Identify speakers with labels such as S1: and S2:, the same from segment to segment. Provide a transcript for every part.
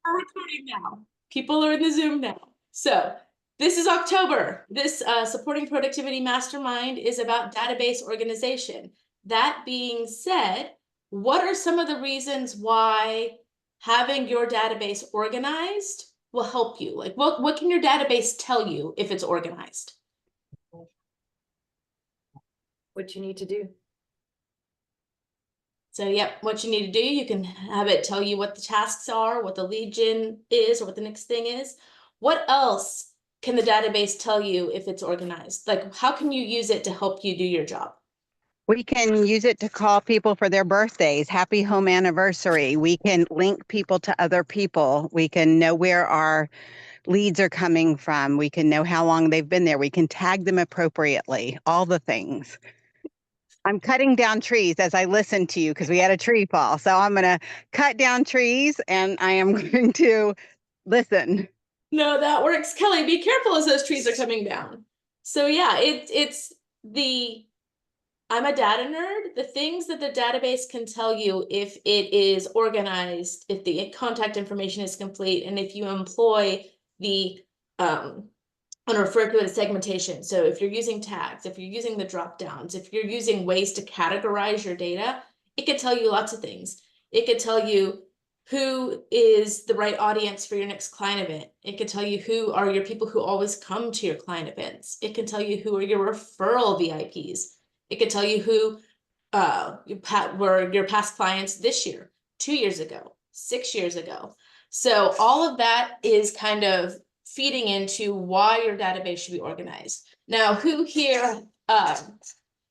S1: We're recording now. People are in the Zoom now. So this is October. This Supporting Productivity Mastermind is about database organization. That being said, what are some of the reasons why having your database organized will help you? Like what can your database tell you if it's organized?
S2: What you need to do.
S1: So yep, what you need to do, you can have it tell you what the tasks are, what the lead gen is, or what the next thing is. What else can the database tell you if it's organized? Like, how can you use it to help you do your job?
S3: We can use it to call people for their birthdays, happy home anniversary. We can link people to other people. We can know where our leads are coming from. We can know how long they've been there. We can tag them appropriately, all the things. I'm cutting down trees as I listen to you because we had a tree fall. So I'm going to cut down trees and I am going to listen.
S1: No, that works. Kelly, be careful as those trees are coming down. So yeah, I'm a data nerd. The things that the database can tell you if it is organized, if the contact information is complete, and if you employ the and refer to it as segmentation. So if you're using tags, if you're using the drop downs, if you're using ways to categorize your data, it could tell you lots of things. It could tell you who is the right audience for your next client event. It could tell you who are your people who always come to your client events. It can tell you who are your referral VIPs. It could tell you who were your past clients this year, 2 years ago, 6 years ago. So all of that is kind of feeding into why your database should be organized. Now, who here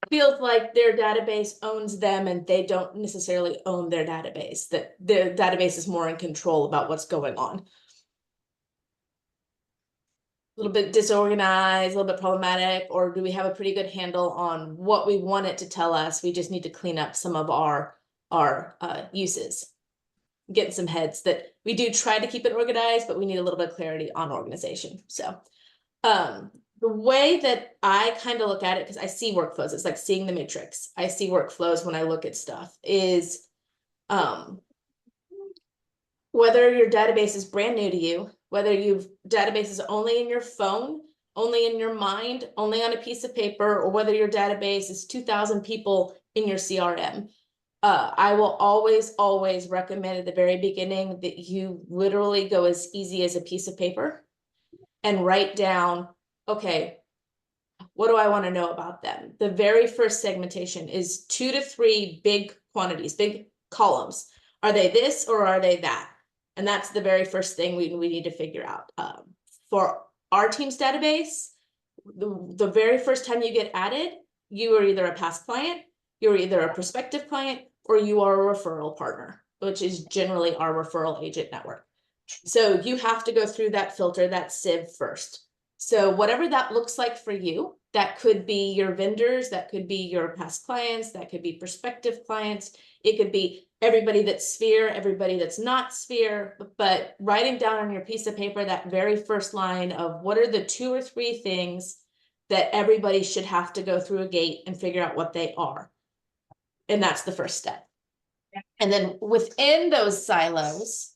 S1: feels like their database owns them and they don't necessarily own their database, that the database is more in control about what's going on? A little bit disorganized, a little bit problematic, or do we have a pretty good handle on what we want it to tell us? We just need to clean up some of our uses. Getting some heads that we do try to keep it organized, but we need a little bit of clarity on organization. So the way that I kind of look at it, because I see workflows, it's like seeing the matrix. I see workflows when I look at stuff, is whether your database is brand new to you, whether you've databases only in your phone, only in your mind, only on a piece of paper, or whether your database is 2,000 people in your CRM. I will always recommend at the very beginning that you literally go as easy as a piece of paper and write down, okay, what do I want to know about them? The very first segmentation is 2 to 3 big quantities, big columns. Are they this or are they that? And that's the very first thing we need to figure out. For our team's database, the very first time you get added, you are either a past client, you're either a prospective client, or you are a referral partner, which is generally our referral agent network. So you have to go through that filter, that sieve first. So whatever that looks like for you, that could be your vendors, that could be your past clients, that could be prospective clients. It could be everybody that's Sphere, everybody that's not Sphere, but writing down on your piece of paper that very first line of what are the 2 or 3 things that everybody should have to go through a gate and figure out what they are. And that's the first step. And then within those silos,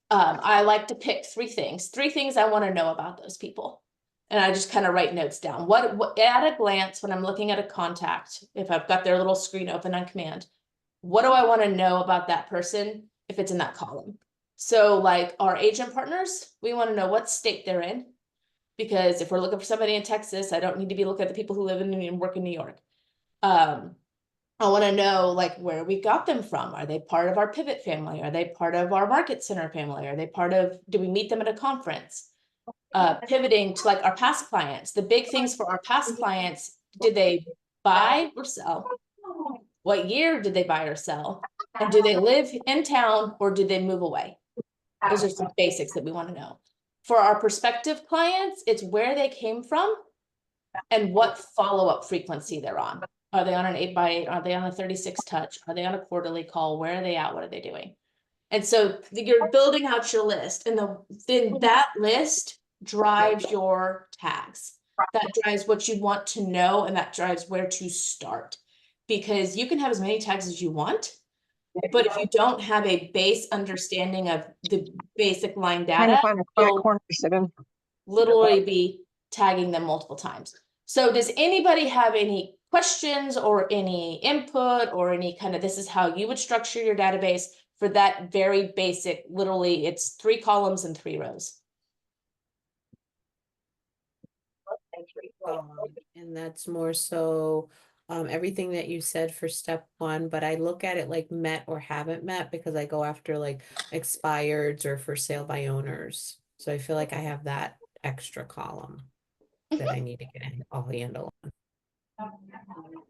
S1: I like to pick 3 things I want to know about those people. And I just kind of write notes down. What at a glance, when I'm looking at a contact, if I've got their little screen open on command, what do I want to know about that person if it's in that column? So like our agent partners, we want to know what state they're in. Because if we're looking for somebody in Texas, I don't need to be looking at the people who live in and work in New York. I want to know like where we got them from. Are they part of our pivot family? Are they part of our market center family? Are they part of, do we meet them at a conference? Pivoting to like our past clients, the big things for our past clients, did they buy or sell? What year did they buy or sell? And do they live in town or did they move away? Those are some basics that we want to know. For our prospective clients, it's where they came from and what follow-up frequency they're on. Are they on an 8x8? Are they on a 36 touch? Are they on a quarterly call? Where are they at? What are they doing? And so you're building out your list, and then that list drives your tags. That drives what you want to know, and that drives where to start. Because you can have as many tags as you want, But if you don't have a base understanding of the basic line
S4: Trying to
S1: data,
S4: find a quiet
S1: you'll
S4: corner to sit in.
S1: literally be tagging them multiple times. So does anybody have any questions or any input or any kind of, this is how you would structure your database for that very basic, literally it's 3 columns and 3 rows.
S5: And that's more so everything that you said for step 1, but I look at it like met or haven't met because I go after like expireds or for sale by owners. So I feel like I have that extra column that I need to get all handle on.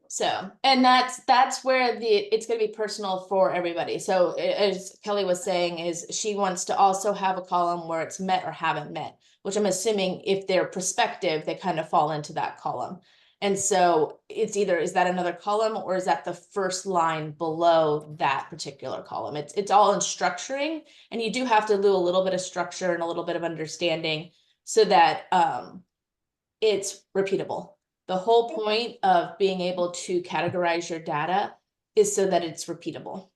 S1: So, and that's where it's going to be personal for everybody. So as Kelly was saying, is she wants to also have a column where it's met or haven't met, which I'm assuming if they're prospective, they kind of fall into that column. And so it's either, is that another column or is that the first line below that particular column? It's all in structuring, and you do have to do a little bit of structure and a little bit of understanding so that it's repeatable. The whole point of being able to categorize your data is so that it's repeatable.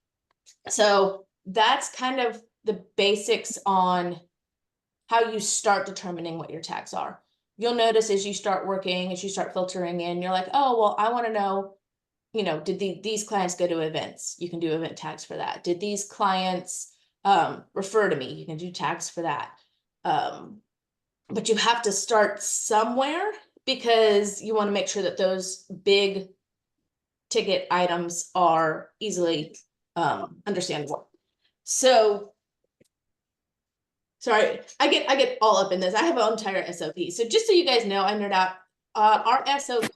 S1: So that's kind of the basics on how you start determining what your tags are. You'll notice as you start working, as you start filtering in, you're like, oh, well, I want to know, did these clients go to events? You can do event tags for that. Did these clients refer to me? You can do tags for that. But you have to start somewhere, because you want to make sure that those big ticket items are easily understandable. So, sorry, I get all up in this. I have an entire SOP. So just so you guys know, I nerd out. Our SOP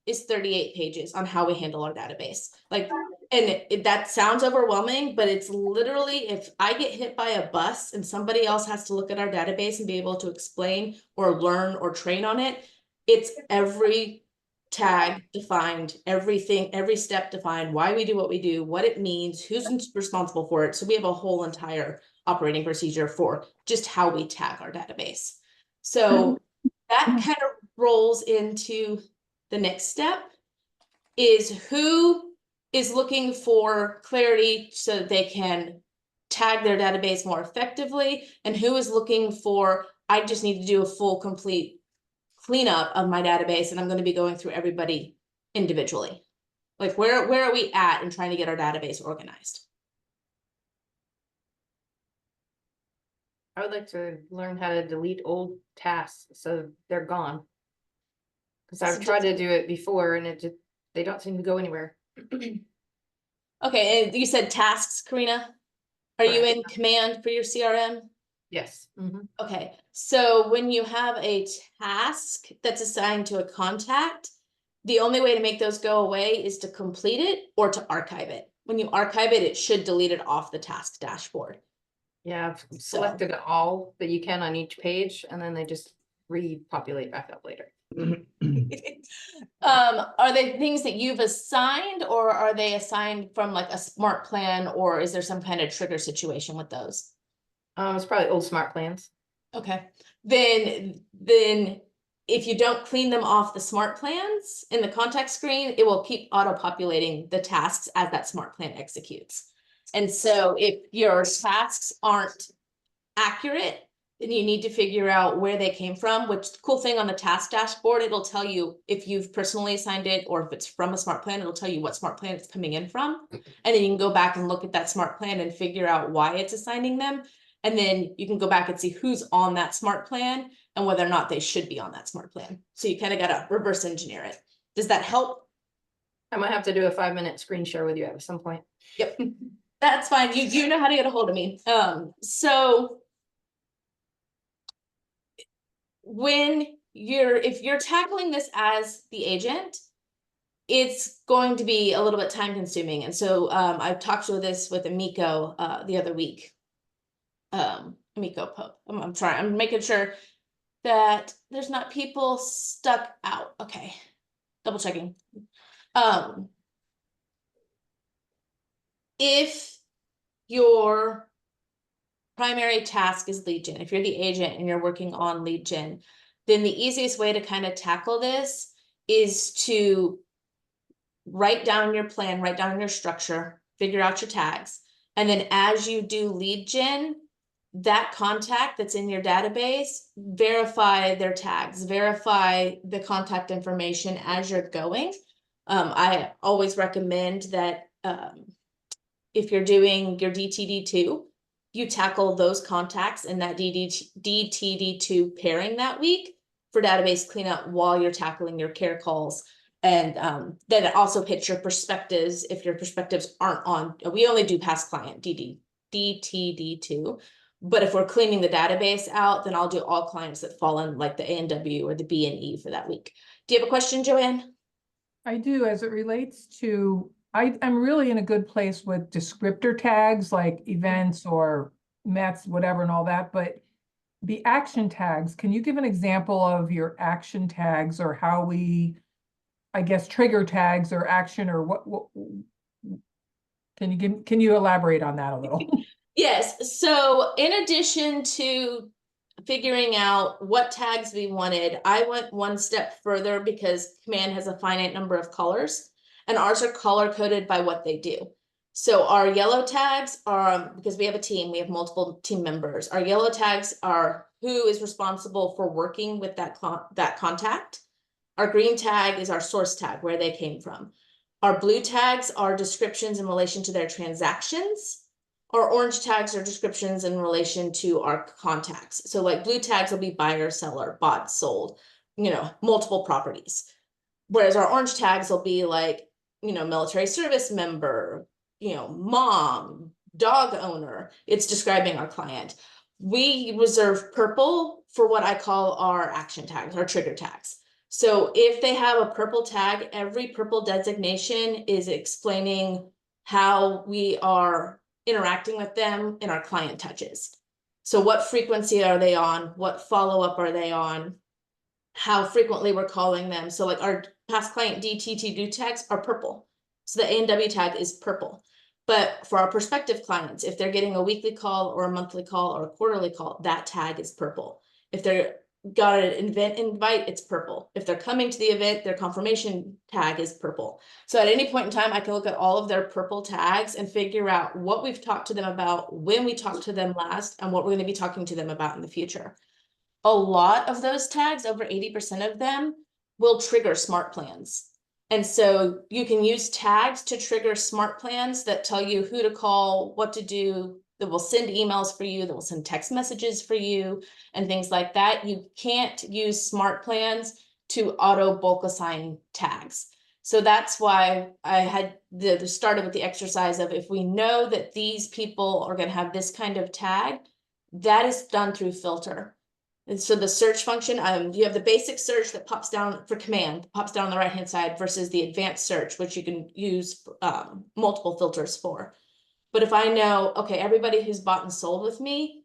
S1: is 38 pages on how we handle our database. And that sounds overwhelming, but it's literally, if I get hit by a bus and somebody else has to look at our database and be able to explain or learn or train on it, it's every tag defined, everything, every step defined, why we do what we do, what it means, who's responsible for it. So we have a whole entire operating procedure for just how we tag our database. So that kind of rolls into the next step, is who is looking for clarity so that they can tag their database more effectively, and who is looking for, I just need to do a full, complete cleanup of my database, and I'm going to be going through everybody individually. Like where are we at in trying to get our database organized?
S2: I would like to learn how to delete old tasks so they're gone. Because I've tried to do it before and they don't seem to go anywhere.
S1: Okay, and you said tasks, Karina. Are you in command for your CRM?
S2: Yes.
S1: Okay, so when you have a task that's assigned to a contact, the only way to make those go away is to complete it or to archive it. When you archive it, it should delete it off the task dashboard.
S2: Yeah, I've selected all that you can on each page, and then they just repopulate back up later.
S1: Are they things that you've assigned, or are they assigned from like a smart plan, or is there some kind of trigger situation with those?
S2: It's probably old smart plans.
S1: Okay, then if you don't clean them off the smart plans in the contact screen, it will keep auto-populating the tasks as that smart plan executes. And so if your tasks aren't accurate, then you need to figure out where they came from, which the cool thing on the task dashboard, it'll tell you if you've personally assigned it or if it's from a smart plan, it'll tell you what smart plan it's coming in from. And then you can go back and look at that smart plan and figure out why it's assigning them. And then you can go back and see who's on that smart plan and whether or not they should be on that smart plan. So you kind of got to reverse engineer it. Does that help?
S2: I might have to do a 5-minute screen share with you at some point.
S1: Yep. That's fine. You know how to get a hold of me. So if you're tackling this as the agent, it's going to be a little bit time consuming. And so I've talked with this with Amico the other week. Amico Pope. I'm sorry, I'm making sure that there's not people stuck out. Okay, double checking. If your primary task is lead gen, if you're the agent and you're working on lead gen, then the easiest way to kind of tackle this is to write down your plan, write down your structure, figure out your tags. And then as you do lead gen, that contact that's in your database, verify their tags, verify the contact information as you're going. I always recommend that if you're doing your DTD2, you tackle those contacts in that DTD2 pairing that week for database cleanup while you're tackling your care calls. And then it also hits your perspectives if your perspectives aren't on. We only do past client DTD2. But if we're cleaning the database out, then I'll do all clients that fall in like the A&W or the B&E for that week. Do you have a question, Joanne?
S4: I do, as it relates to, I'm really in a good place with descriptor tags like events or METs, whatever and all that, but the action tags, can you give an example of your action tags or how we, I guess, trigger tags or action or what can you elaborate on that a little?
S1: Yes. So in addition to figuring out what tags we wanted, I went one step further because Command has a finite number of colors and ours are color coded by what they do. So our yellow tags are, because we have a team, we have multiple team members. Our yellow tags are who is responsible for working with that contact. Our green tag is our source tag, where they came from. Our blue tags are descriptions in relation to their transactions. Our orange tags are descriptions in relation to our contacts. So like blue tags will be buyer, seller, bought, sold, multiple properties. Whereas our orange tags will be like, military service member, mom, dog owner. It's describing our client. We reserve purple for what I call our action tags, our trigger tags. So if they have a purple tag, every purple designation is explaining how we are interacting with them in our client touches. So what frequency are they on? What follow-up are they on? How frequently we're calling them. So like our past client DTTD tags are purple. So the A&W tag is purple. But for our prospective clients, if they're getting a weekly call or a monthly call or a quarterly call, that tag is purple. If they're got an event invite, it's purple. If they're coming to the event, their confirmation tag is purple. So at any point in time, I can look at all of their purple tags and figure out what we've talked to them about, when we talked to them last, and what we're going to be talking to them about in the future. A lot of those tags, over 80% of them, will trigger smart plans. And so you can use tags to trigger smart plans that tell you who to call, what to do, that will send emails for you, that will send text messages for you, and things like that. You can't use smart plans to auto bulk assign tags. So that's why I had the started with the exercise of, if we know that these people are going to have this kind of tag, that is done through filter. And so the search function, you have the basic search that pops down for Command, pops down on the right-hand side, versus the advanced search, which you can use multiple filters for. But if I know, okay, everybody who's bought and sold with me,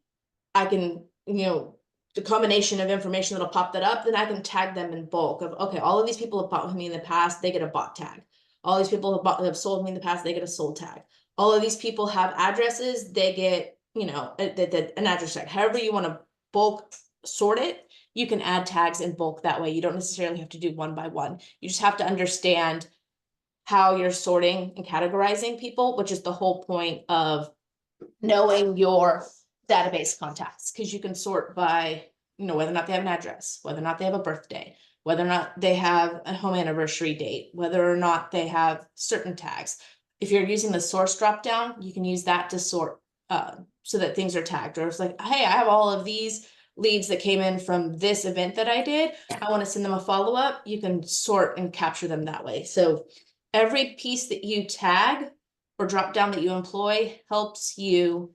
S1: I can, the combination of information that'll pop that up, then I can tag them in bulk of, okay, all of these people have bought with me in the past, they get a bought tag. All these people have sold with me in the past, they get a sold tag. All of these people have addresses, they get, an address tag. However you want to bulk sort it, you can add tags in bulk that way. You don't necessarily have to do one by one. You just have to understand how you're sorting and categorizing people, which is the whole point of knowing your database contacts, because you can sort by, whether or not they have an address, whether or not they have a birthday, whether or not they have a home anniversary date, whether or not they have certain tags. If you're using the source dropdown, you can use that to sort so that things are tagged. Or it's like, hey, I have all of these leads that came in from this event that I did. I want to send them a follow-up. You can sort and capture them that way. So every piece that you tag or drop down that you employ helps you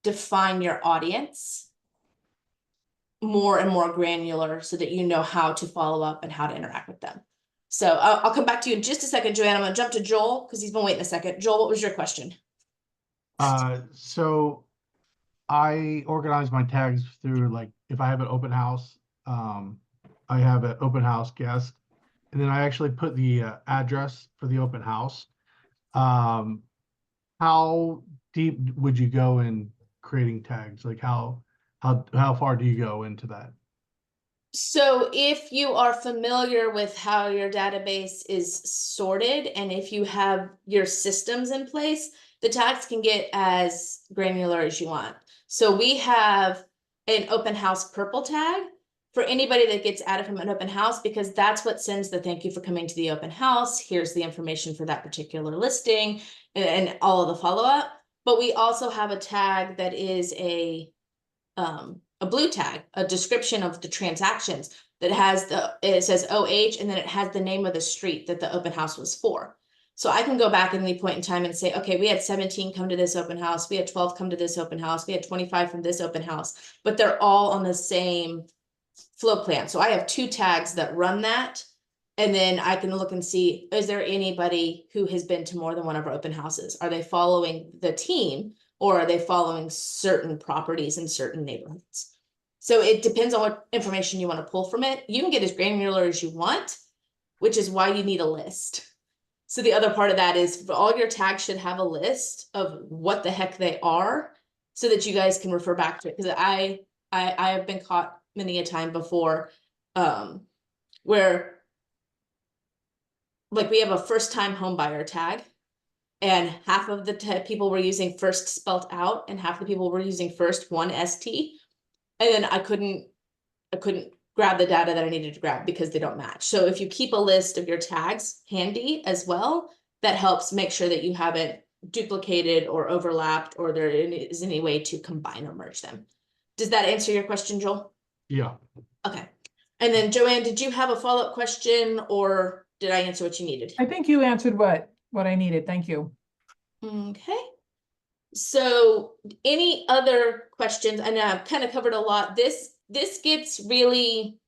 S1: define your audience more and more granular so that you know how to follow up and how to interact with them. So I'll come back to you in just a second, Joanne. I'm going to jump to Joel because he's been waiting a second. Joel, what was your question?
S6: So I organize my tags through, like, if I have an open house, I have an open house guest, and then I actually put the address for the open house. How deep would you go in creating tags? Like how far do you go into that?
S1: So if you are familiar with how your database is sorted, and if you have your systems in place, the tags can get as granular as you want. So we have an open house purple tag for anybody that gets added from an open house, because that's what sends the thank you for coming to the open house. Here's the information for that particular listing and all of the follow-up. But we also have a tag that is a blue tag, a description of the transactions that has it says OH, and then it has the name of the street that the open house was for. So I can go back at any point in time and say, okay, we had 17 come to this open house, we had 12 come to this open house, we had 25 from this open house, but they're all on the same flow plan. So I have 2 tags that run that. And then I can look and see, is there anybody who has been to more than one of our open houses? Are they following the team, or are they following certain properties in certain neighborhoods? So it depends on what information you want to pull from it. You can get as granular as you want, which is why you need a list. So the other part of that is all your tags should have a list of what the heck they are, so that you guys can refer back to it. Because I have been caught many a time before, where like we have a first time home buyer tag, and half of the people were using first spelt out, and half the people were using first one ST. And then I couldn't grab the data that I needed to grab because they don't match. So if you keep a list of your tags handy as well, that helps make sure that you haven't duplicated or overlapped, or there is any way to combine or merge them. Does that answer your question, Joel?
S6: Yeah.
S1: Okay. And then Joanne, did you have a follow-up question, or did I answer what you needed?
S4: I think you answered what I needed. Thank you.
S1: Okay. So any other questions? I know I've kind of covered a lot. This gets really,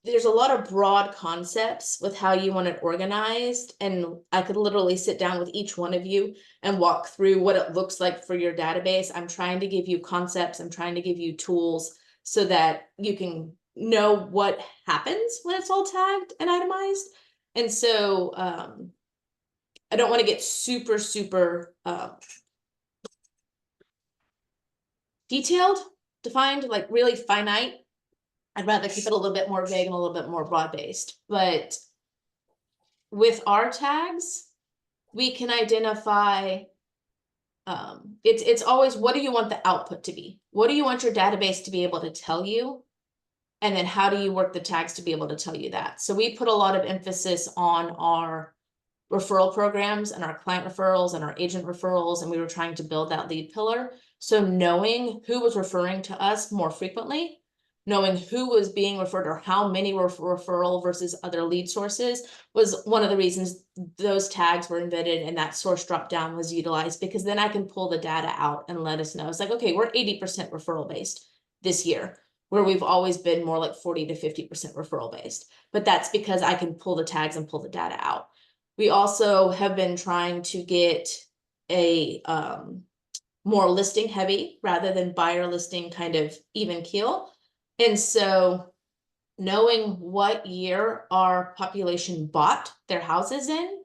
S1: there's a lot of broad concepts with how you want it organized. And I could literally sit down with each one of you and walk through what it looks like for your database. I'm trying to give you concepts. I'm trying to give you tools so that you can know what happens when it's all tagged and itemized. And so, I don't want to get super detailed, defined, like really finite. I'd rather keep it a little bit more vague and a little bit more broad-based. But with our tags, we can identify, it's always, what do you want the output to be? What do you want your database to be able to tell you? And then how do you work the tags to be able to tell you that? So we put a lot of emphasis on our referral programs and our client referrals and our agent referrals, and we were trying to build that lead pillar. So knowing who was referring to us more frequently, knowing who was being referred or how many were referral versus other lead sources, was one of the reasons those tags were embedded and that source drop down was utilized, because then I can pull the data out and let us know. It's like, okay, we're 80% referral based this year, where we've always been more like 40 to 50% referral based. But that's because I can pull the tags and pull the data out. We also have been trying to get a more listing heavy rather than buyer listing kind of even keel. And so knowing what year our population bought their houses in,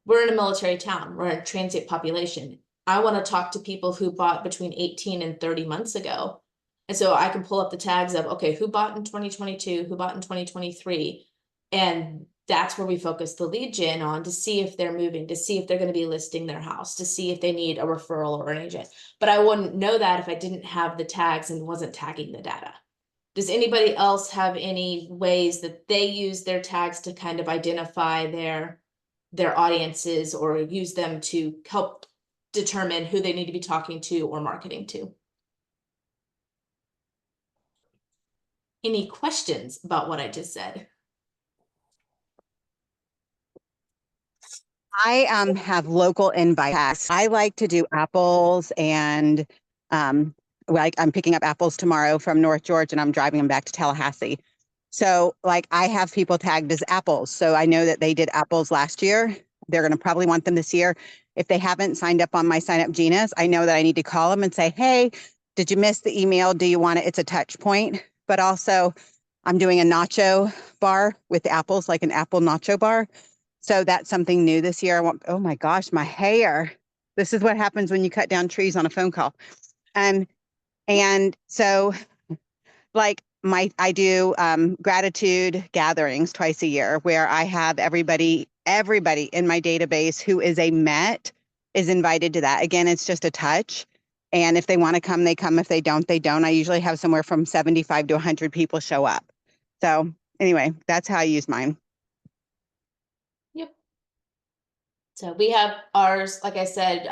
S1: we're in a military town, we're a transient population. I want to talk to people who bought between 18 and 30 months ago. And so I can pull up the tags of, okay, who bought in 2022, who bought in 2023, and that's where we focus the lead gen on, to see if they're moving, to see if they're going to be listing their house, to see if they need a referral or an agent. But I wouldn't know that if I didn't have the tags and wasn't tagging the data. Does anybody else have any ways that they use their tags to kind of identify their audiences, or use them to help determine who they need to be talking to or marketing to? Any questions about what I just said?
S3: I have local invite tags. I like to do apples, and like I'm picking up apples tomorrow from North Georgia, and I'm driving them back to Tallahassee. So like I have people tagged as apples. So I know that they did apples last year. They're going to probably want them this year. If they haven't signed up on my sign up Gina's, I know that I need to call them and say, hey, did you miss the email? Do you want it? It's a touch point. But also I'm doing a nacho bar with apples, like an apple nacho bar. So that's something new this year. I want, oh my gosh, my hair. This is what happens when you cut down trees on a phone call. And so like I do gratitude gatherings twice a year where I have everybody in my database who is a Met is invited to that. Again, it's just a touch. And if they want to come, they come. If they don't, they don't. I usually have somewhere from 75 to 100 people show up. So anyway, that's how I use mine.
S1: Yep. So we have ours, like I said,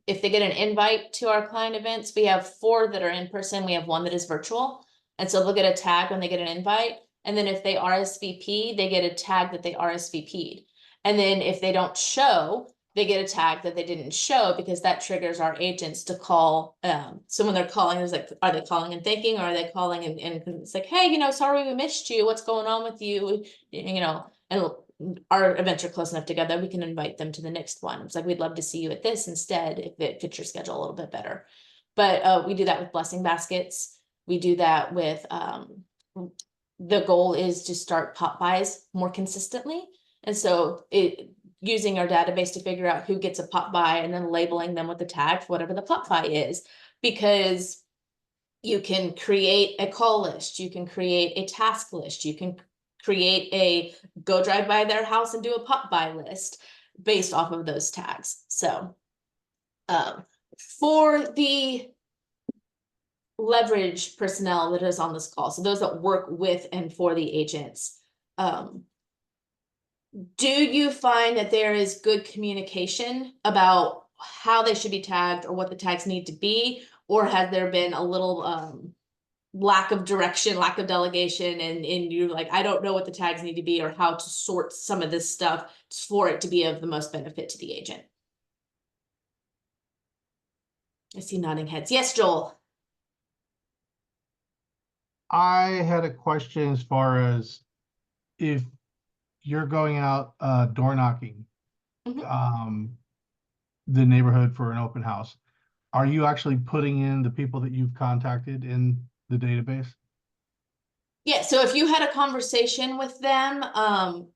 S1: if they get an invite to our client events, we have 4 that are in person. We have 1 that is virtual. And so they'll get a tag when they get an invite. And then if they RSVP, they get a tag that they RSVP'd. And then if they don't show, they get a tag that they didn't show, because that triggers our agents to call. So when they're calling, it's like, are they calling and thanking, or are they calling and it's like, hey, sorry we missed you. What's going on with you? And our events are close enough together, we can invite them to the next one. It's like, we'd love to see you at this instead, if it fits your schedule a little bit better. But we do that with blessing baskets. We do that with, the goal is to start pop buys more consistently. And so using our database to figure out who gets a pop buy and then labeling them with the tag for whatever the pop buy is, because you can create a call list, you can create a task list, you can create a go drive by their house and do a pop by list based off of those tags. So for the leverage personnel that is on this call, so those that work with and for the agents, do you find that there is good communication about how they should be tagged or what the tags need to be? Or has there been a little lack of direction, lack of delegation, and you're like, I don't know what the tags need to be or how to sort some of this stuff for it to be of the most benefit to the agent? I see nodding heads. Yes, Joel.
S6: I had a question as far as if you're going out door knocking the neighborhood for an open house, are you actually putting in the people that you've contacted in the database?
S1: Yeah, so if you had a conversation with them,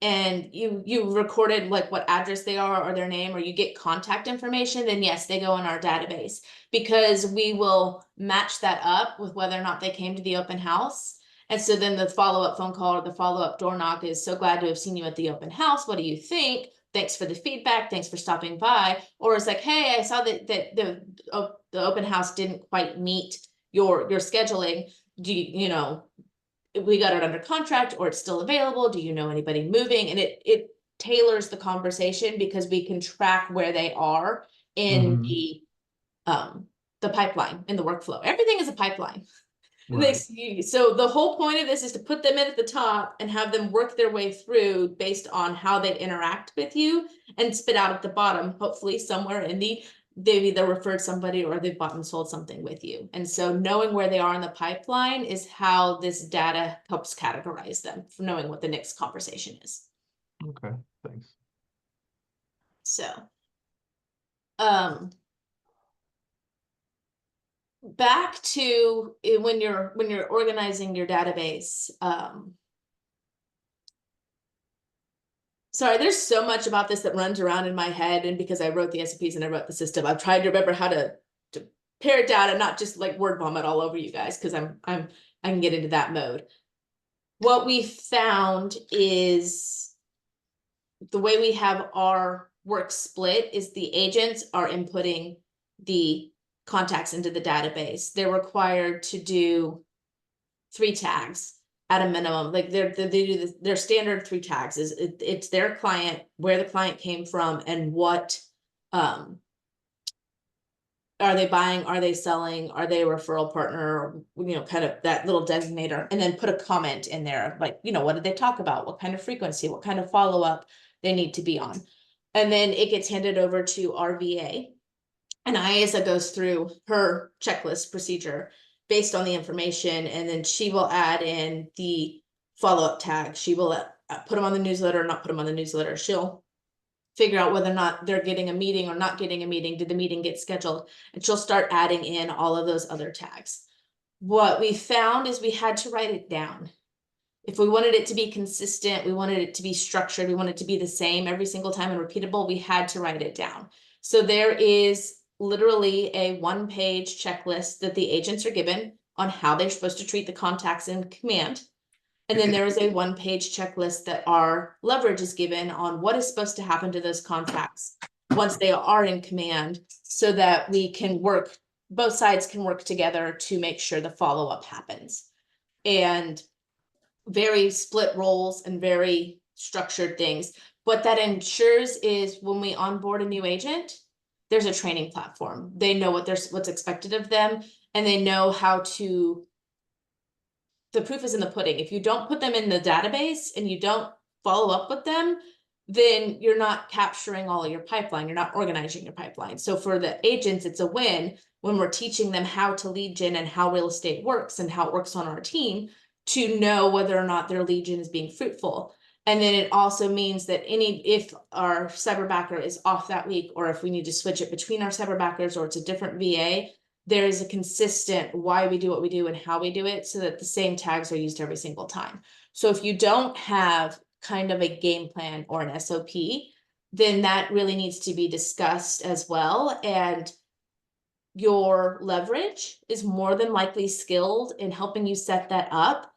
S1: and you recorded like what address they are or their name, or you get contact information, then yes, they go in our database, because we will match that up with whether or not they came to the open house. And so then the follow-up phone call or the follow-up door knock is, so glad to have seen you at the open house. What do you think? Thanks for the feedback. Thanks for stopping by. Or it's like, hey, I saw that the open house didn't quite meet your scheduling. Do you we got it under contract, or it's still available? Do you know anybody moving? And it tailors the conversation, because we can track where they are in the pipeline, in the workflow. Everything is a pipeline.
S6: Right.
S1: So the whole point of this is to put them in at the top and have them work their way through based on how they interact with you, and spit out at the bottom, hopefully somewhere in they've either referred somebody or they've bought and sold something with you. And so knowing where they are in the pipeline is how this data helps categorize them, for knowing what the next conversation is.
S6: Okay, thanks.
S1: So, back to when you're organizing your database, sorry, there's so much about this that runs around in my head, and because I wrote the SOPs and I wrote the system, I've tried to remember how to pare it down and not just like word vomit all over you guys, because I can get into that mode. What we found is the way we have our work split is the agents are inputting the contacts into the database. They're required to do 3 tags at a minimum. Like they do their standard 3 tags is it's their client, where the client came from, and what are they buying, are they selling, are they a referral partner, kind of that little designator, and then put a comment in there, like, what did they talk about, what kind of frequency, what kind of follow-up they need to be on. And then it gets handed over to our VA, and IASA goes through her checklist procedure based on the information, and then she will add in the follow-up tag. She will put them on the newsletter or not put them on the newsletter. She'll figure out whether or not they're getting a meeting or not getting a meeting. Did the meeting get scheduled? And she'll start adding in all of those other tags. What we found is we had to write it down. If we wanted it to be consistent, we wanted it to be structured, we wanted it to be the same every single time and repeatable, we had to write it down. So there is literally a 1-page checklist that the agents are given. on how they're supposed to treat the contacts in command. And then there is a one-page checklist that our leverage is given on what is supposed to happen to those contacts once they are in command, so that we can work, both sides can work together to make sure the follow-up happens. And very split roles and very structured things. What that ensures is when we onboard a new agent, there's a training platform. They know what's expected of them, and they know how to. The proof is in the pudding. If you don't put them in the database and you don't follow up with them, then you're not capturing all of your pipeline. You're not organizing your pipeline. So for the agents, it's a win when we're teaching them how to lead gen and how real estate works and how it works on our team, to know whether or not their lead gen is being fruitful. And then it also means that if our cyberbacker is off that week, or if we need to switch it between our cyberbackers, or it's a different VA, there is a consistent why we do what we do and how we do it, so that the same tags are used every single time. So if you don't have kind of a game plan or an SOP, then that really needs to be discussed as well. And your leverage is more than likely skilled in helping you set that up.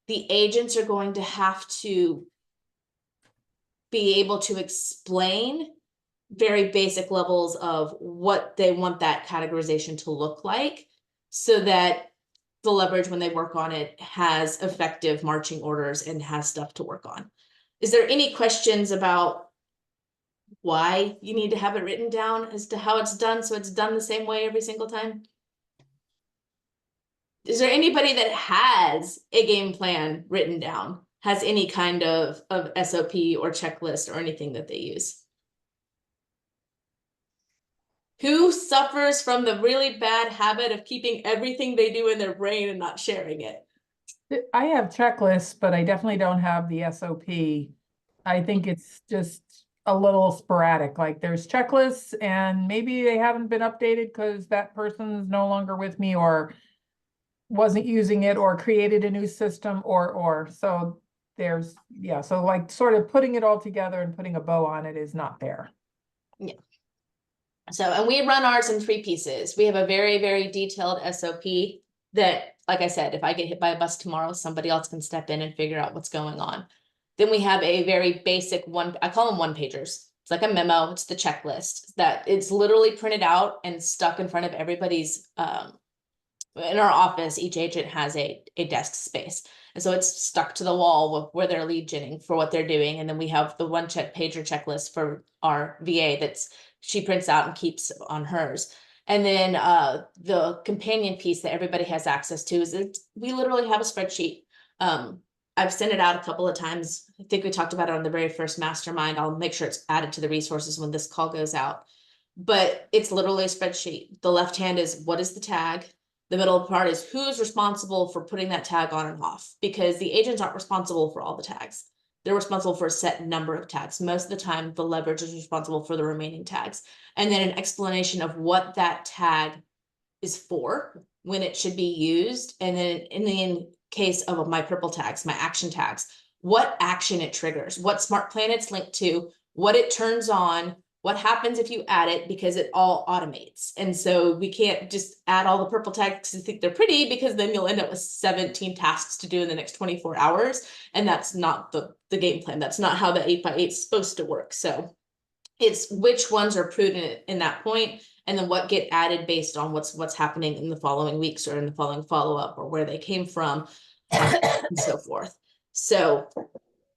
S1: The agents are going to have to be able to explain very basic levels of what they want that categorization to look like, so that the leverage, when they work on it, has effective marching orders and has stuff to work on. Is there any questions about why you need to have it written down as to how it's done, so it's done the same way every single time? Is there anybody that has a game plan written down, has any kind of SOP or checklist or anything that they use? Who suffers from the really bad habit of keeping everything they do in their brain and not sharing it?
S4: I have checklists, but I definitely don't have the SOP. I think it's just a little sporadic, like there's checklists and maybe they haven't been updated because that person's no longer with me, or wasn't using it, or created a new system, or so there's, yeah, so like sort of putting it all together and putting a bow on it is not there.
S1: Yeah. So, and we run ours in 3 pieces. We have a very, very detailed SOP that, like I said, if I get hit by a bus tomorrow, somebody else can step in and figure out what's going on. Then we have a very basic I call them one-pagers. It's like a memo. It's the checklist that it's literally printed out and stuck in front of everybody's, in our office, each agent has a desk space. And so it's stuck to the wall where they're lead genning for what they're doing. And then we have the pager checklist for our VA she prints out and keeps on hers. And then the companion piece that everybody has access to is we literally have a spreadsheet. I've sent it out a couple of times. I think we talked about it on the very first mastermind. I'll make sure it's added to the resources when this call goes out. But it's literally a spreadsheet. The left hand is what is the tag? The middle part is who's responsible for putting that tag on and off, because the agents aren't responsible for all the tags. They're responsible for a set number of tags. Most of the time, the leverage is responsible for the remaining tags. And then an explanation of what that tag is for, when it should be used. And then in the case of my purple tags, my action tags, what action it triggers, what smart plan it's linked to, what it turns on, what happens if you add it, because it all automates. And so we can't just add all the purple tags to think they're pretty, because then you'll end up with 17 tasks to do in the next 24 hours. And that's not the game plan. That's not how the 8x8 is supposed to work. So it's which ones are prudent in that point, and then what get added based on what's happening in the following weeks or in the following follow-up, or where they came from, and so forth. So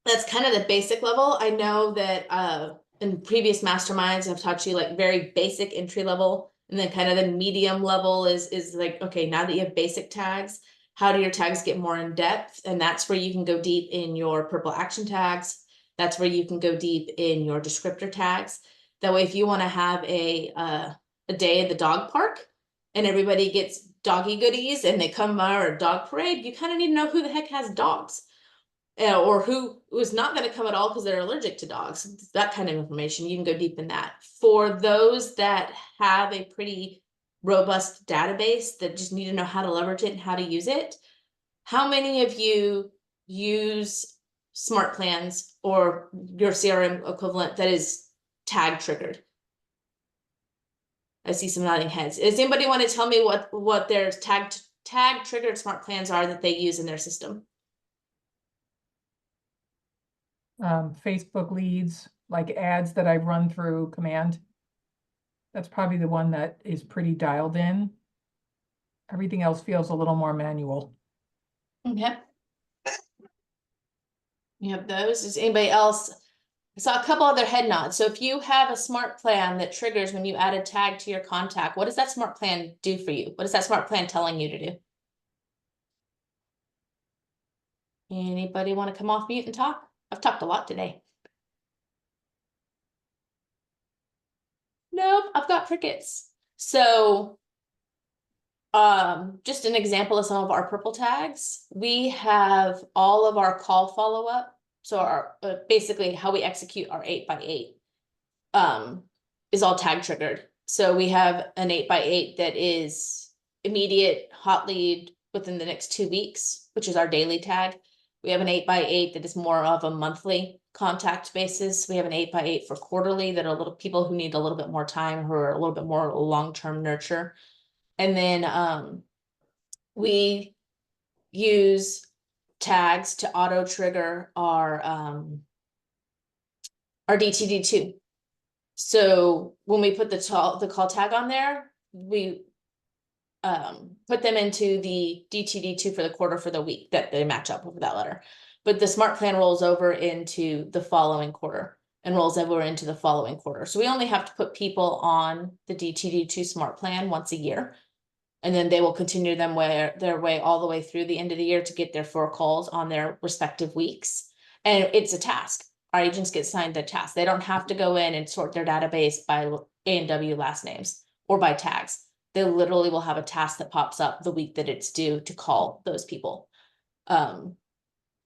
S1: that's kind of the basic level. I know that in previous masterminds, I've taught you like very basic entry level, and then kind of the medium level is like, okay, now that you have basic tags, how do your tags get more in depth? And that's where you can go deep in your purple action tags. That's where you can go deep in your descriptor tags. That way, if you want to have a day at the dog park and everybody gets doggy goodies and they come by our dog parade, you kind of need to know who the heck has dogs. Or who is not going to come at all because they're allergic to dogs. That kind of information, you can go deep in that. For those that have a pretty robust database that just need to know how to leverage it and how to use it, how many of you use smart plans or your CRM equivalent that is tag triggered? I see some nodding heads. Does anybody want to tell me what their tag tag triggered smart plans are that they use in their system?
S4: Facebook leads, like ads that I run through command. That's probably the one that is pretty dialed in. Everything else feels a little more manual.
S1: Okay. You have those. Is anybody else? I saw a couple other head nods. So if you have a smart plan that triggers when you add a tag to your contact, what does that smart plan do for you? What is that smart plan telling you to do? Anybody want to come off mute and talk? I've talked a lot today. Nope, I've got crickets. So, just an example of some of our purple tags. We have all of our call follow-up. So our basically how we execute our 8x8 is all tag triggered. So we have an 8x8 that is immediate hot lead within the next 2 weeks, which is our daily tag. We have an 8x8 that is more of a monthly contact basis. We have an 8x8 for quarterly that are little people who need a little bit more time, who are a little bit more long-term nurture. And then we use tags to auto trigger our DTD2. So when we put the call tag on there, we put them into the DTD2 for the quarter for the week that they match up with that letter. But the smart plan rolls over into the following quarter and rolls over into the following quarter. So we only have to put people on the DTD2 smart plan once a year. And then they will continue their way all the way through the end of the year to get their 4 calls on their respective weeks. And it's a task. Our agents get assigned the task. They don't have to go in and sort their database by A&W last names or by tags. They literally will have a task that pops up the week that it's due to call those people.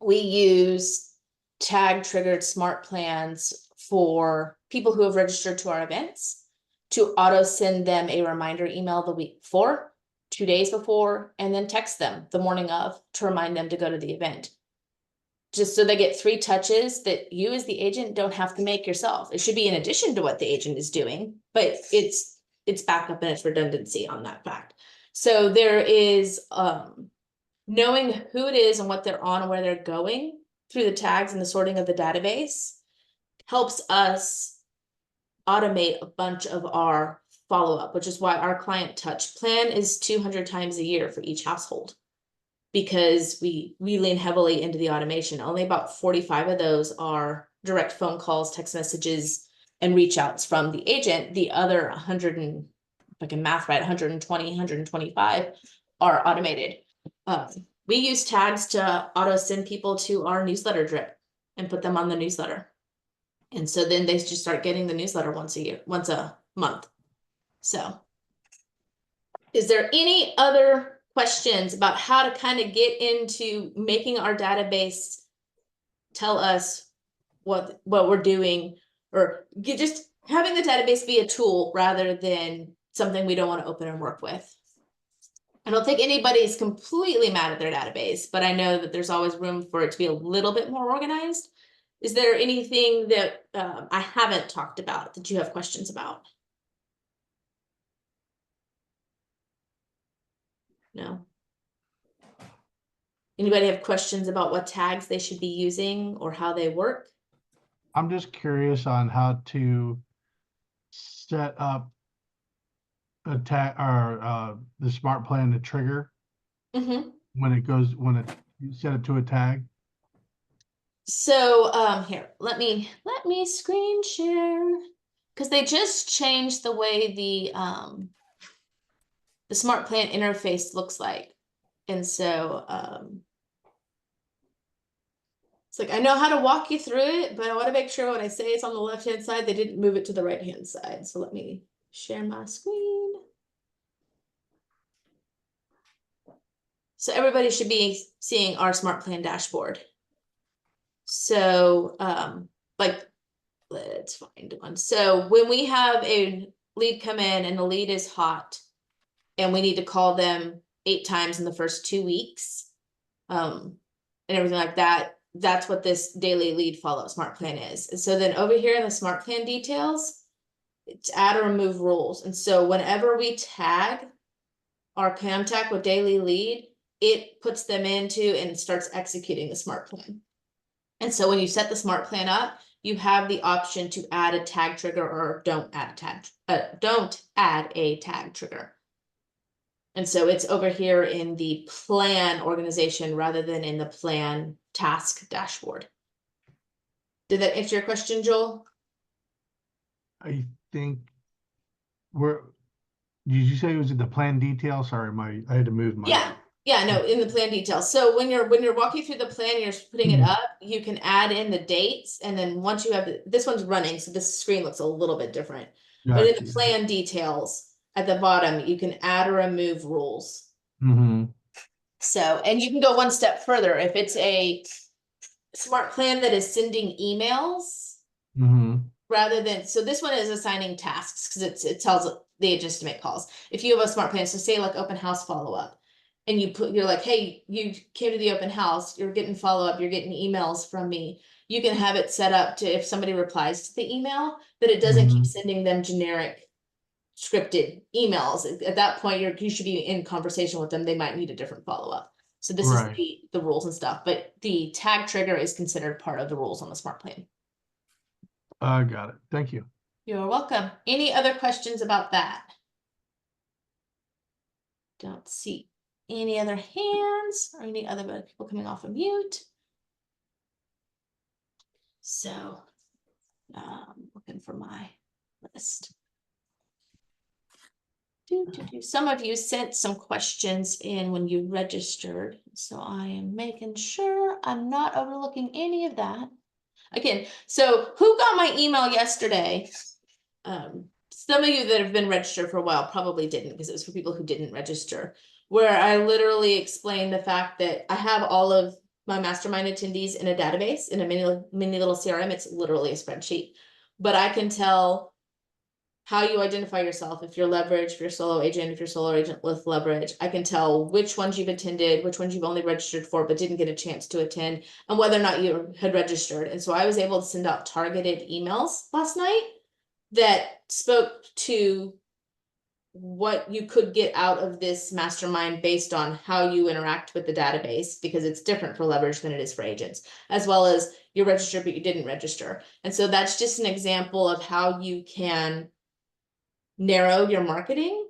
S1: We use tag triggered smart plans for people who have registered to our events to auto send them a reminder email the week before, 2 days before, and then text them the morning of to remind them to go to the event. Just so they get 3 touches that you as the agent don't have to make yourself. It should be in addition to what the agent is doing, but it's backup and it's redundancy on that fact. So there is knowing who it is and what they're on and where they're going through the tags and the sorting of the database helps us automate a bunch of our follow-up, which is why our client touch plan is 200 times a year for each household, because we lean heavily into the automation. Only about 45 of those are direct phone calls, text messages, and reach outs from the agent. The other 100 and, if I can math right, 120, 125 are automated. We use tags to auto send people to our newsletter drip and put them on the newsletter. And so then they just start getting the newsletter once a month. So is there any other questions about how to kind of get into making our database tell us what we're doing, or just having the database be a tool rather than something we don't want to open and work with? I don't think anybody's completely mad at their database, but I know that there's always room for it to be a little bit more organized. Is there anything that I haven't talked about that you have questions about? No. Anybody have questions about what tags they should be using or how they work?
S6: I'm just curious on how to set up a tag or the smart plan to trigger
S1: Mm-hmm.
S6: when you set it to a tag.
S1: So here, let me screen share, because they just changed the way the smart plan interface looks like. And so it's like I know how to walk you through it, but I want to make sure when I say it's on the left-hand side, they didn't move it to the right-hand side. So let me share my screen. So everybody should be seeing our smart plan dashboard. So like, let's find one. So when we have a lead come in and the lead is hot and we need to call them 8 times in the first 2 weeks, and everything like that, that's what this daily lead follow smart plan is. And so then over here in the smart plan details, it's add or remove rules. And so whenever we tag our contact with daily lead, it puts them into and starts executing the smart plan. And so when you set the smart plan up, you have the option to add a tag trigger or don't add a tag trigger. And so it's over here in the plan organization rather than in the plan task dashboard. Did that answer your question, Joel?
S6: I think did you say it was in the plan detail? Sorry, I had to move my.
S1: Yeah, no, in the plan details. So when you're walking through the plan, you're putting it up, you can add in the dates, and then once you have this one's running, so this screen looks a little bit different. But in the plan details at the bottom, you can add or remove rules.
S6: Mm-hmm.
S1: So, and you can go one step further. If it's a smart plan that is sending emails,
S6: Mm-hmm.
S1: rather than, so this one is assigning tasks because it tells the agents to make calls. If you have a smart plan, so say like open house follow-up, and you're like, hey, you came to the open house, you're getting follow-up, you're getting emails from me. You can have it set up to, if somebody replies to the email, that it doesn't keep sending them generic scripted emails. At that point, you should be in conversation with them. They might need a different follow-up. So this is the rules and stuff, but the tag trigger is considered part of the rules on the smart plan.
S6: Got it. Thank you.
S1: You're welcome. Any other questions about that? Don't see any other hands or any other people coming off of mute. So, looking for my list. Some of you sent some questions in when you registered, so I am making sure I'm not overlooking any of that. Again, so who got my email yesterday? Some of you that have been registered for a while probably didn't, because it was for people who didn't register, where I literally explained the fact that I have all of my mastermind attendees in a database, in a mini little CRM. It's literally a spreadsheet, but I can tell how you identify yourself. If you're leverage, if you're solo agent, if you're solo agent with leverage, I can tell which ones you've attended, which ones you've only registered for, but didn't get a chance to attend, and whether or not you had registered. And so I was able to send out targeted emails last night that spoke to what you could get out of this mastermind based on how you interact with the database, because it's different for leverage than it is for agents, as well as you're registered, but you didn't register. And so that's just an example of how you can narrow your marketing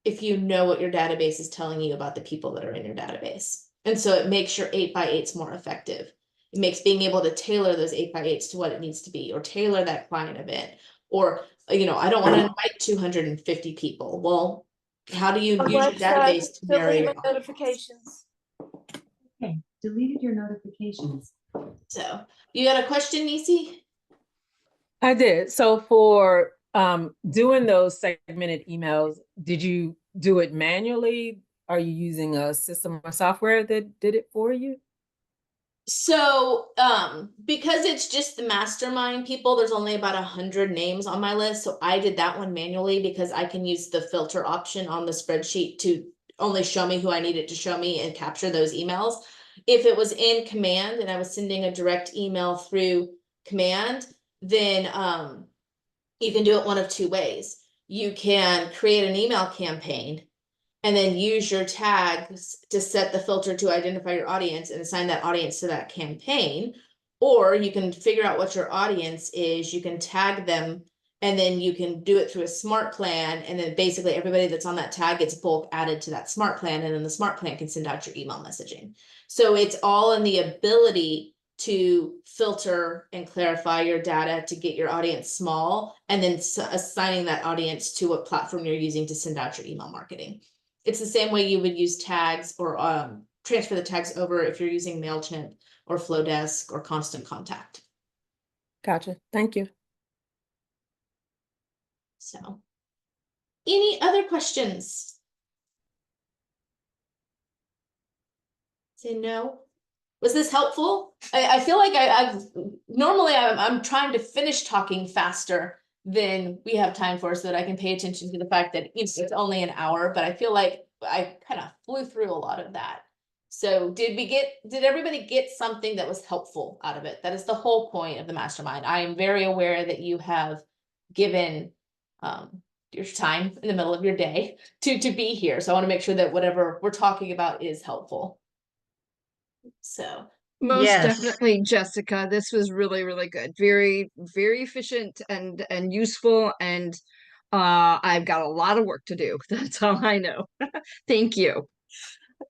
S1: if you know what your database is telling you about the people that are in your database. And so it makes your 8x8s more effective. It makes being able to tailor those 8x8s to what it needs to be, or tailor that client event, or, I don't want to invite 250 people. Well, how do you use your database to narrow your
S7: notifications?
S8: Okay, deleted your notifications.
S1: So you got a question, Nisi?
S8: I did. So for doing those segmented emails, did you do it manually? Are you using a system or software that did it for you?
S1: So, because it's just the mastermind people, there's only about 100 names on my list. So I did that one manually because I can use the filter option on the spreadsheet to only show me who I needed to show me and capture those emails. If it was in command and I was sending a direct email through command, then you can do it one of two ways. You can create an email campaign and then use your tags to set the filter to identify your audience and assign that audience to that campaign. Or you can figure out what your audience is, you can tag them, and then you can do it through a smart plan. And then basically everybody that's on that tag gets bulk added to that smart plan. And then the smart plan can send out your email messaging. So it's all in the ability to filter and clarify your data to get your audience small, and then assigning that audience to what platform you're using to send out your email marketing. It's the same way you would use tags or transfer the tags over if you're using MailChimp or Flowdesk or Constant Contact.
S8: Gotcha. Thank you.
S1: So, any other questions? Say no. Was this helpful? I feel like I'm trying to finish talking faster than we have time for, so that I can pay attention to the fact that it's only an hour, but I feel like I kind of flew through a lot of that. So did everybody get something that was helpful out of it? That is the whole point of the mastermind. I am very aware that you have given your time in the middle of your day to be here. So I want to make sure that whatever we're talking about is helpful. So
S7: Most
S3: Yes.
S7: definitely, Jessica. This was really, really good. Very, very efficient and useful. And I've got a lot of work to do. That's all I know. Thank you.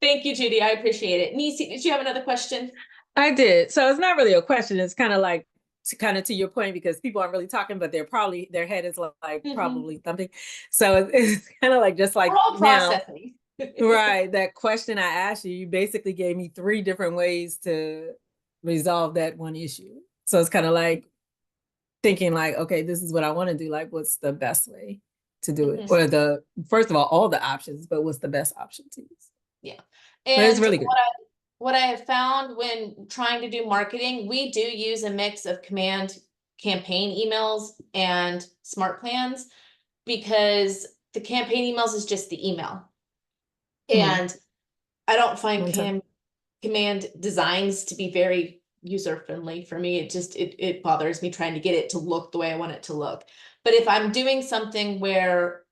S1: thank you, Judy. I appreciate it. Nisi, did you have another question?
S8: I did. So it's not really a question. It's kind of like to your point, because people aren't really talking, but they're probably, their head is like
S1: Mhm.
S8: probably thumping. So it's kind of like, just like
S1: We're all
S8: now,
S1: processing.
S8: right? That question I asked you, you basically gave me 3 different ways to resolve that one issue. So it's kind of like thinking like, okay, this is what I want to do. Like, what's the best way to do it?
S1: Mhm.
S8: Or first of all the options, but what's the best option to use?
S1: Yeah.
S8: But it's
S1: And
S8: really good.
S1: what I have found when trying to do marketing, we do use a mix of command campaign emails and smart plans, because the campaign emails is just the email. And I don't find
S8: One time.
S1: command designs to be very user friendly for me. It bothers me trying to get it to look the way I want it to look. But if I'm doing something where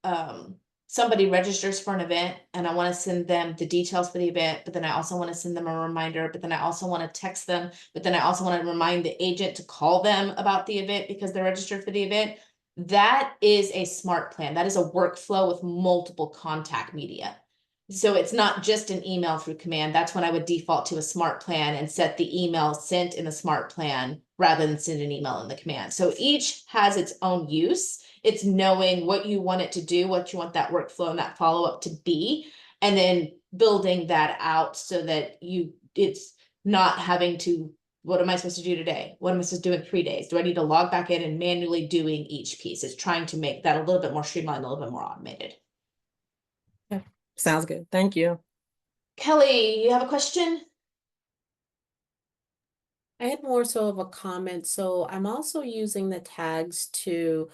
S1: somebody registers for an event and I want to send them the details for the event, but then I also want to send them a reminder, but then I also want to text them, but then I also want to remind the agent to call them about the event because they're registered for the event, that is a smart plan. That is a workflow with multiple contact media. So it's not just an email through command. That's when I would default to a smart plan and set the email sent in the smart plan rather than send an email in the command. So each has its own use. It's knowing what you want it to do, what you want that workflow and that follow-up to be, and then building that out so that it's not having to, what am I supposed to do today? What am I supposed to do in 3 days? Do I need to log back in and manually doing each piece? It's trying to make that a little bit more streamlined, a little bit more automated.
S8: Sounds good. Thank you.
S1: Kelly, you have a question?
S5: I had more so of a comment. So I'm also using the tags to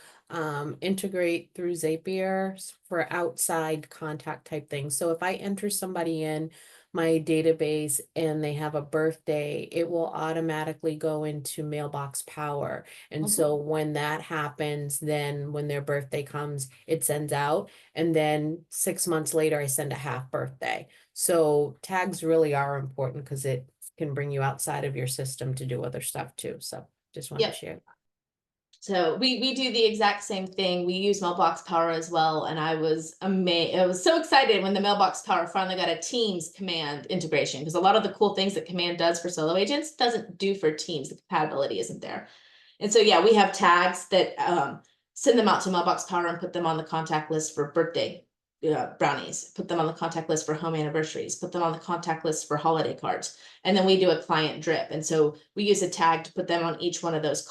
S5: integrate through Zapier for outside contact type things. So if I enter somebody in my database and they have a birthday, it will automatically go into Mailbox Power. And so when that happens, then when their birthday comes, it sends out. And then 6 months later, I send a half birthday. So tags really are important because it can bring you outside of your system to do other stuff too. So just wanted
S1: Yep.
S5: to share.
S1: So we do the exact same thing. We use Mailbox Power as well. And I was amazed. I was so excited when the Mailbox Power finally got a Teams command integration, because a lot of the cool things that command does for solo agents doesn't do for Teams. The compatibility isn't there. And so, yeah, we have tags that send them out to Mailbox Power and put them on the contact list for birthday brownies, put them on the contact list for home anniversaries, put them on the contact list for holiday cards. And then we do a client drip. And so we use a tag to put them on each one of those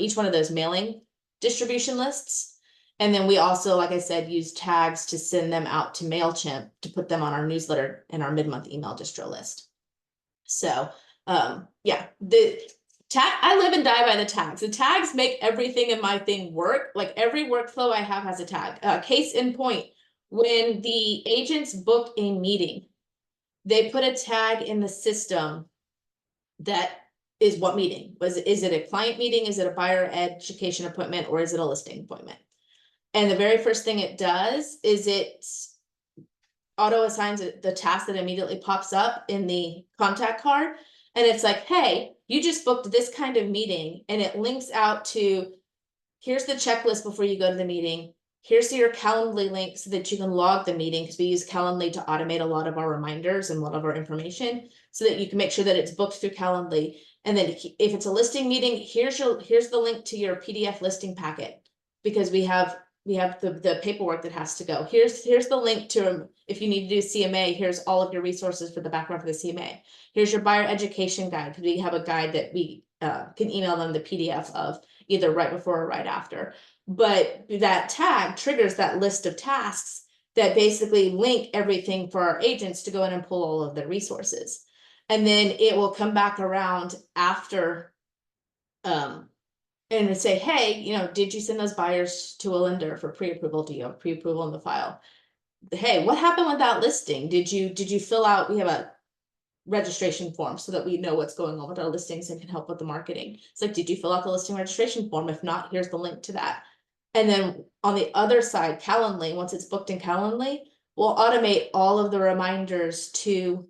S1: each one of those mailing distribution lists. And then we also, like I said, use tags to send them out to MailChimp to put them on our newsletter and our mid-month email distro list. So yeah, I live and die by the tags. The tags make everything in my thing work. Like every workflow I have has a tag. Case in point, when the agents book a meeting, they put a tag in the system that is what meeting. Is it a client meeting? Is it a buyer education appointment? Or is it a listing appointment? And the very first thing it does is it auto assigns the task that immediately pops up in the contact card. And it's like, hey, you just booked this kind of meeting, and it links out to, here's the checklist before you go to the meeting. Here's your Calendly link so that you can log the meeting, because we use Calendly to automate a lot of our reminders and a lot of our information so that you can make sure that it's booked through Calendly. And then if it's a listing meeting, here's the link to your PDF listing packet, because we have the paperwork that has to go. Here's the link to, if you need to do CMA, here's all of your resources for the background for the CMA. Here's your buyer education guide, because we have a guide that we can email them the PDF of either right before or right after. But that tag triggers that list of tasks that basically link everything for our agents to go in and pull all of their resources. And then it will come back around after and say, hey, did you send those buyers to a lender for pre-approval? Do you have pre-approval in the file? Hey, what happened with that listing? Did you fill out, we have a registration form so that we know what's going on with our listings and can help with the marketing. It's like, did you fill out the listing registration form? If not, here's the link to that. And then on the other side, Calendly, once it's booked in Calendly, we'll automate all of the reminders to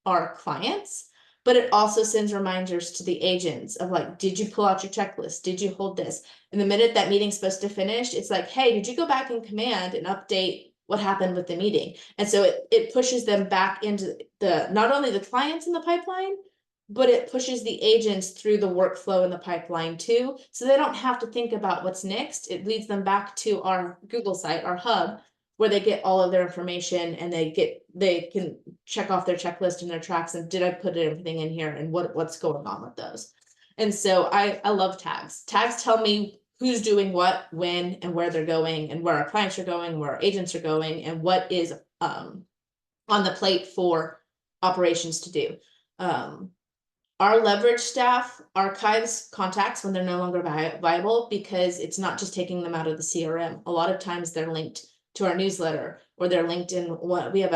S1: our clients, but it also sends reminders to the agents of like, did you pull out your checklist? Did you hold this? And the minute that meeting's supposed to finish, it's like, hey, did you go back in command and update what happened with the meeting? And so it pushes them back into the, not only the clients in the pipeline, but it pushes the agents through the workflow in the pipeline too. So they don't have to think about what's next. It leads them back to our Google site, our hub, where they get all of their information and they can check off their checklist and their tracks and did I put everything in here and what's going on with those. And so I love tags. Tags tell me who's doing what, when, and where they're going, and where our clients are going, where our agents are going, and what is on the plate for operations to do. Our leverage staff archives contacts when they're no longer viable, because it's not just taking them out of the CRM. A lot of times they're linked to our newsletter, or they're linked in what we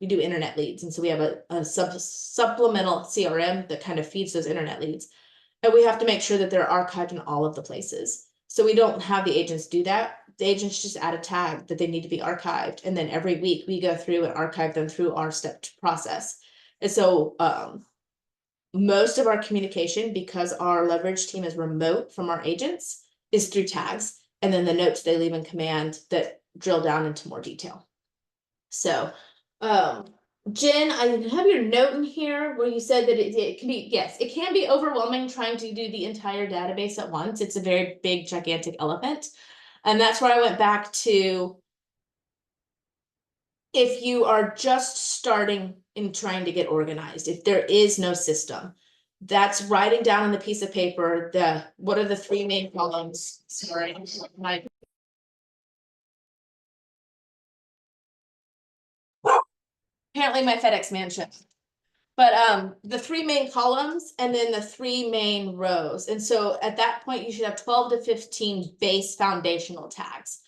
S1: do internet leads. And so we have a supplemental CRM that kind of feeds those internet leads. And we have to make sure that they're archived in all of the places. So we don't have the agents do that. The agents just add a tag that they need to be archived. And then every week we go through and archive them through our stepped process. And so, most of our communication, because our leverage team is remote from our agents, is through tags, and then the notes they leave in command that drill down into more detail. So, Jen, I have your note in here where you said that it can be, yes, it can be overwhelming trying to do the entire database at once. It's a very big, gigantic elephant. And that's where I went back to, if you are just starting in trying to get organized, if there is no system, that's writing down on the piece of paper what are the three main columns. Sorry, apparently my FedEx man shipped. But the three main columns and then the three main rows. And so at that point, you should have 12 to 15 base foundational tags.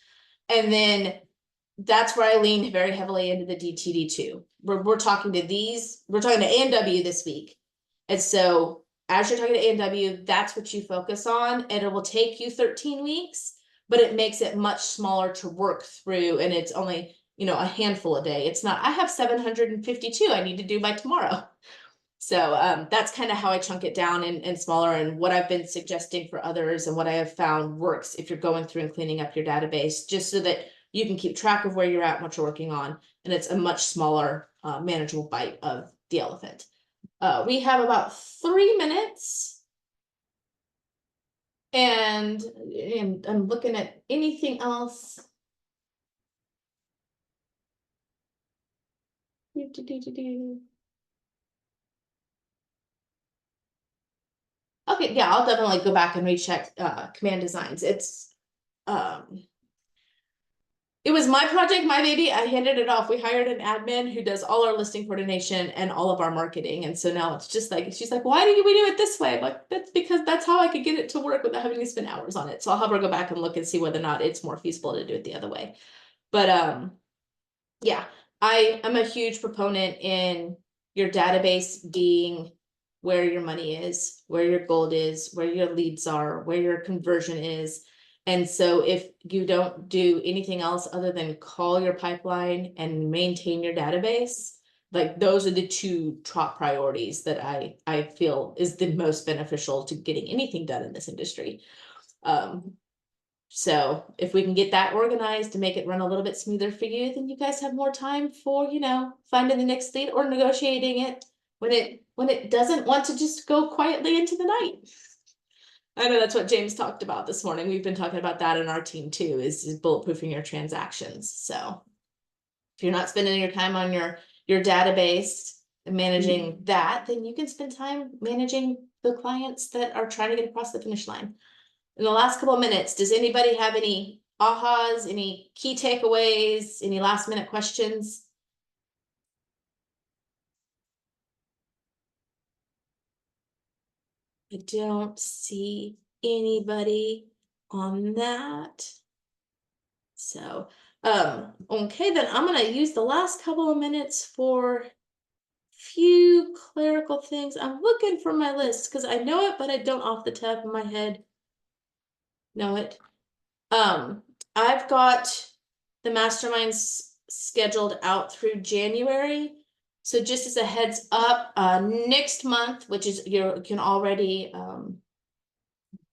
S1: And then that's where I leaned very heavily into the DTD2. We're talking to A&W this week. And so as you're talking to A&W, that's what you focus on. And it will take you 13 weeks, but it makes it much smaller to work through. And it's only, a handful a day. It's not, I have 752 I need to do by tomorrow. So that's kind of how I chunk it down and smaller, and what I've been suggesting for others and what I have found works if you're going through and cleaning up your database, just so that you can keep track of where you're at and what you're working on. And it's a much smaller, manageable bite of the elephant. We have about 3 minutes. And I'm looking at anything else. Okay, yeah, I'll definitely go back and recheck command designs. It was my project, my baby. I handed it off. We hired an admin who does all our listing coordination and all of our marketing. And so now it's just like, she's like, why do we do it this way? I'm like, that's because that's how I could get it to work without having to spend hours on it. So I'll have her go back and look and see whether or not it's more feasible to do it the other way. But yeah, I am a huge proponent in your database being where your money is, where your gold is, where your leads are, where your conversion is. And so if you don't do anything else other than call your pipeline and maintain your database, like those are the two top priorities that I feel is the most beneficial to getting anything done in this industry. So if we can get that organized to make it run a little bit smoother for you, then you guys have more time for, finding the next lead or negotiating it when it doesn't want to just go quietly into the night. I know that's what James talked about this morning. We've been talking about that in our team too, is bulletproofing your transactions. So if you're not spending your time on your database and managing that, then you can spend time managing the clients that are trying to get across the finish line. In the last couple of minutes, does anybody have any ahas, any key takeaways, any last minute questions? I don't see anybody on that. So, okay, then I'm gonna use the last couple of minutes for few clerical things. I'm looking for my list because I know it, but I don't off the top of my head know it. I've got the masterminds scheduled out through January. So just as a heads up, next month, which is you can already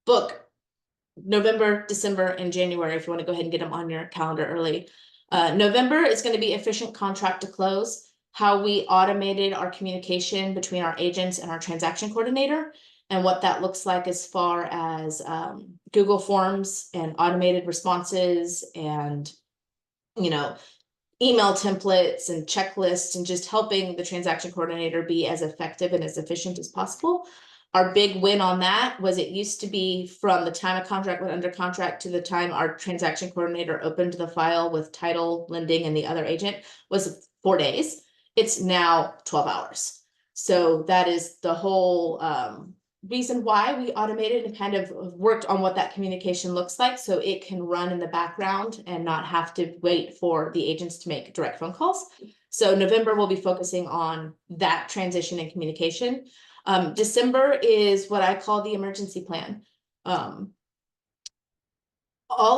S1: book November, December, and January if you want to go ahead and get them on your calendar early. November is going to be efficient contract to close, how we automated our communication between our agents and our transaction coordinator, and what that looks like as far as Google Forms and automated responses and, you know, email templates and checklists, and just helping the transaction coordinator be as effective and as efficient as possible. Our big win on that was it used to be from the time a contract went under contract to the time our transaction coordinator opened the file with title, lending, and the other agent was 4 days. It's now 12 hours. So that is the whole reason why we automated and kind of worked on what that communication looks like, so it can run in the background and not have to wait for the agents to make direct phone calls. So November we'll be focusing on that transition and communication. December is what I call the emergency plan. All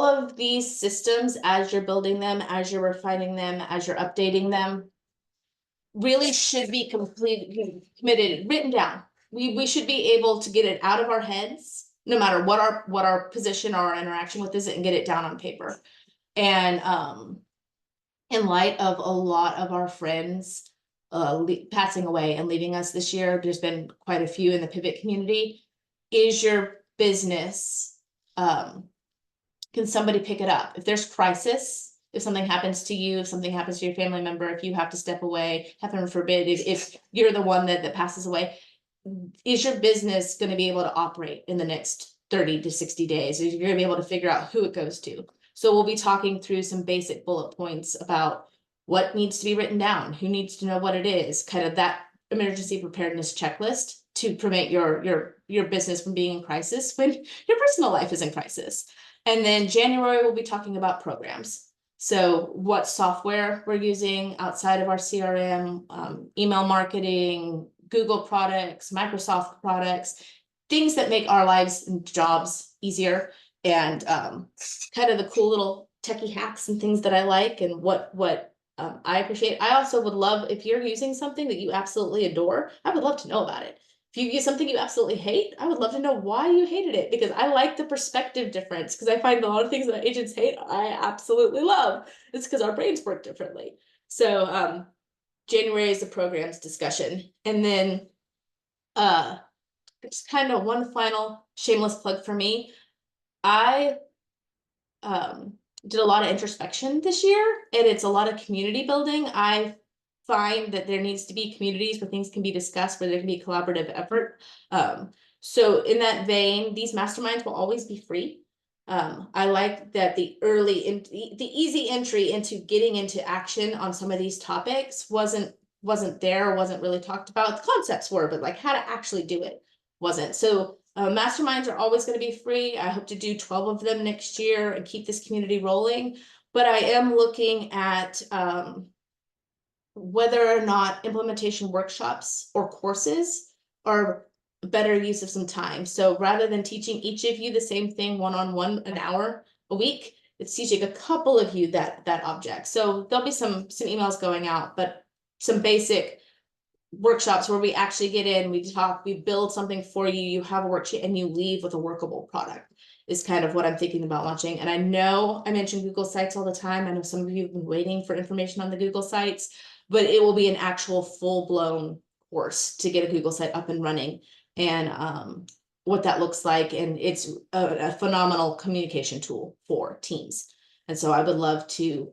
S1: of these systems, as you're building them, as you're refining them, as you're updating them, really should be committed, written down. We should be able to get it out of our heads, no matter what our position or our interaction with is, and get it down on paper. And in light of a lot of our friends passing away and leaving us this year, there's been quite a few in the pivot community. Is your business, can somebody pick it up? If there's crisis, if something happens to you, if something happens to your family member, if you have to step away, heaven forbid, if you're the one that passes away, is your business going to be able to operate in the next 30 to 60 days? You're going to be able to figure out who it goes to. So we'll be talking through some basic bullet points about what needs to be written down, who needs to know what it is, kind of that emergency preparedness checklist to prevent your business from being in crisis when your personal life is in crisis. And then January, we'll be talking about programs. So what software we're using outside of our CRM, email marketing, Google products, Microsoft products, things that make our lives and jobs easier, and kind of the cool little techie hacks and things that I like and what I appreciate. I also would love, if you're using something that you absolutely adore, I would love to know about it. If you use something you absolutely hate, I would love to know why you hated it, because I like the perspective difference, because I find a lot of things that agents hate, I absolutely love. It's because our brains work differently. So January is the programs discussion. And then just kind of one final shameless plug for me. I did a lot of introspection this year, and it's a lot of community building. I find that there needs to be communities where things can be discussed, where there can be collaborative effort. So in that vein, these masterminds will always be free. I like that the easy entry into getting into action on some of these topics wasn't really talked about. The concepts were, but like how to actually do it wasn't. So masterminds are always going to be free. I hope to do 12 of them next year and keep this community rolling. But I am looking at whether or not implementation workshops or courses are a better use of some time. So rather than teaching each of you the same thing one-on-one an hour a week, it's teaching a couple of you that object. So there'll be some emails going out, but some basic workshops where we actually get in, we talk, we build something for you, you have a worksheet, and you leave with a workable product is kind of what I'm thinking about launching. And I know I mention Google Sites all the time. I know some of you have been waiting for information on the Google Sites, but it will be an actual full-blown course to get a Google site up and running, and what that looks like. And it's a phenomenal communication tool for teams. And so I would love to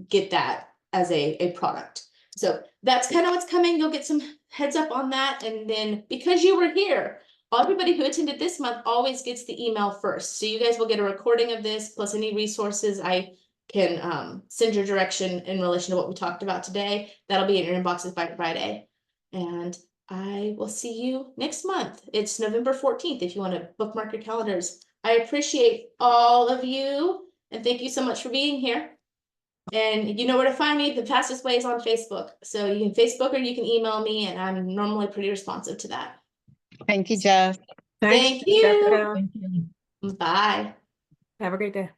S1: get that as a product. So that's kind of what's coming. You'll get some heads up on that. And then because you were here, everybody who attended this month always gets the email first. So you guys will get a recording of this, plus any resources I can send your direction in relation to what we talked about today. That'll be in your inboxes by Friday. And I will see you next month. It's November 14th if you want to bookmark your calendars. I appreciate all of you, and thank you so much for being here. And you know where to find me. The fastest way is on Facebook. So you can Facebook or you can email me, and I'm normally pretty responsive to that.
S3: Thank you, Jeff.
S1: Thank you.
S8: Jessica.
S4: Thank you.
S1: Bye.
S8: Have a great day.